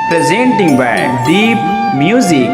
presenting by Deep Music.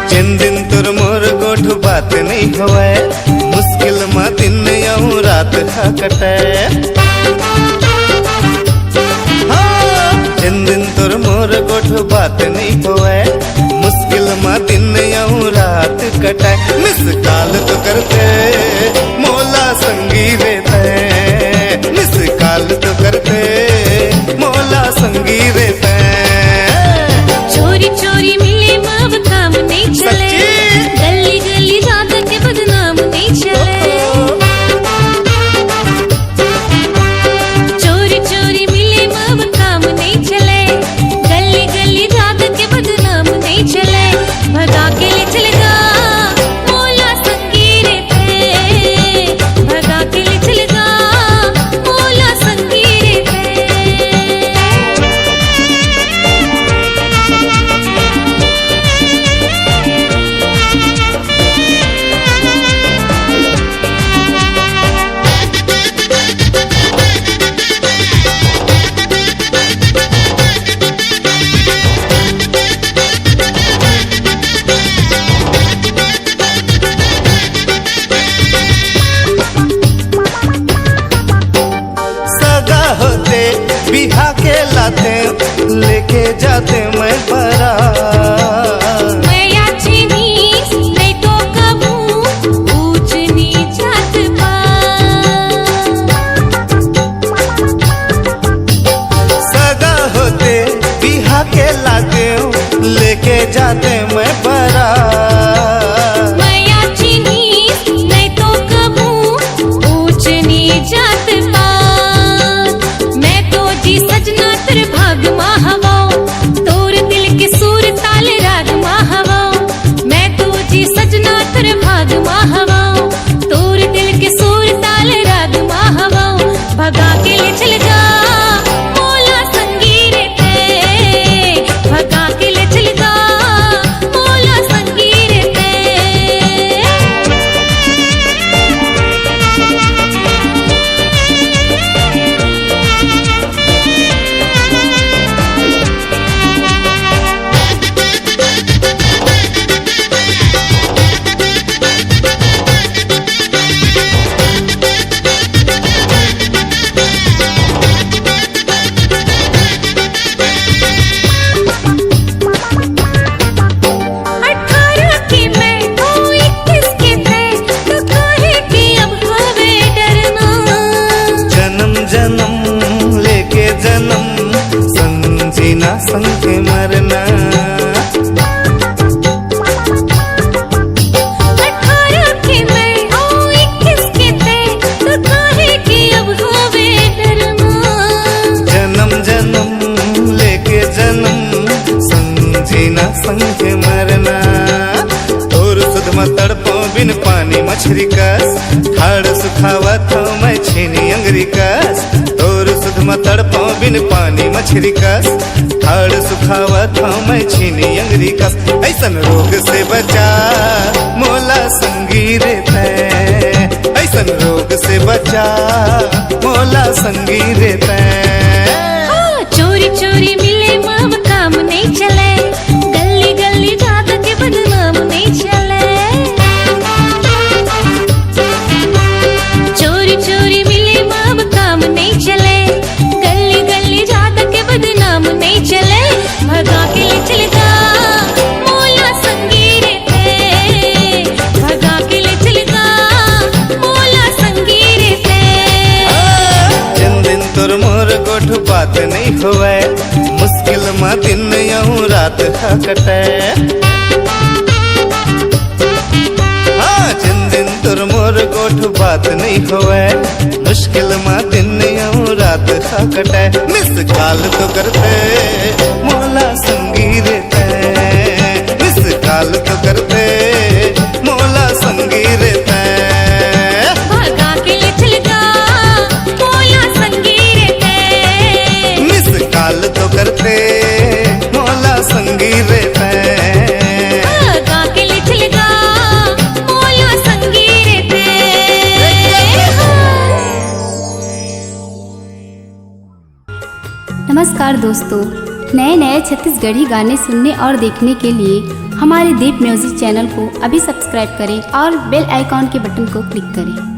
जिन दिन तुर मोर गोठ बात नहीं होवे, मुश्किल में दिन यऊ रात हा कटे। हाँ, जिन दिन तुर मोर गोठ बात नहीं होवे, मुश्किल में दिन यऊ रात कटे। मिस काल तो करते मोला संगी रहते, मिस काल तो करते मोला संगी रहते। चोरी चोरी मिले माव काम नहीं चले, गली गली रात के बदनाम नहीं चले। चोरी चोरी मिले माव काम नहीं चले, गली गली रात के बदनाम नहीं चले। भगा के ले चलेगा मोला संगी रहते, भगा के ले चलेगा मोला संगी रहते। बिहा के लाते लेके जाते मैं परा, मैं अच्छी नहीं तो कबू ऊंच नीच जात पा। सगा होते बिहा के लाते लेके जाते मैं परा, मैं अच्छी नहीं तो कबू ऊंच नीच जात पा। सजना तेरे भाग माहवाओ, तोर दिल के सूर ताल राग माहवाओ। मैं तो जी सजना तेरे भाग माहवाओ, तोर दिल के सूर ताल राग माहवाओ। भगा के ले चल जा मोला संगी रहते, भगा के ले चल जा मोला संगी रहते। जन्म लेके जन्म संजीना संग मरना। 18 के मैं 21 के थे तो काहे कि अब होवे डरना। जन्म जन्म लेके जन्म संजीना संग मरना। और सुध में तड़पो बिन पानी मछली कस, ठाड़ सुखावा तो मैं छीनी अंगरी कस। और सुध में तड़पो बिन पानी मछली कस, ठाड़ सुखावा तो मैं छीनी अंगरी कस। ऐसन रोग से बचा मोला संगी रहते, ऐसन रोग से बचा मोला संगी रहते। चोरी चोरी मिले माव काम नहीं चले, गली गली रात के बदनाम नहीं चले। चोरी चोरी मिले माव काम नहीं चले, गली गली रात के बदनाम नहीं चले। भगा के ले चलेगा मोला संगी रहते, भगा के ले चलेगा मोला संगी रहते। जिन दिन तुर मोर गोठ बात नहीं होवे, मुश्किल में दिन यऊ रात हा कटे। हाँ, जिन दिन तुर मोर गोठ बात नहीं होवे, मुश्किल में दिन यऊ रात हा कटे। मिस काल तो करते मोला संगी रहते, मिस काल तो करते नमस्कार दोस्तों, नए नए छत्तीसगढ़ी गाने सुनने और देखने के लिए हमारे दीप म्यूजिक चैनल को अभी सब्सक्राइब करें और बेल आइकॉन के बटन को क्लिक करें।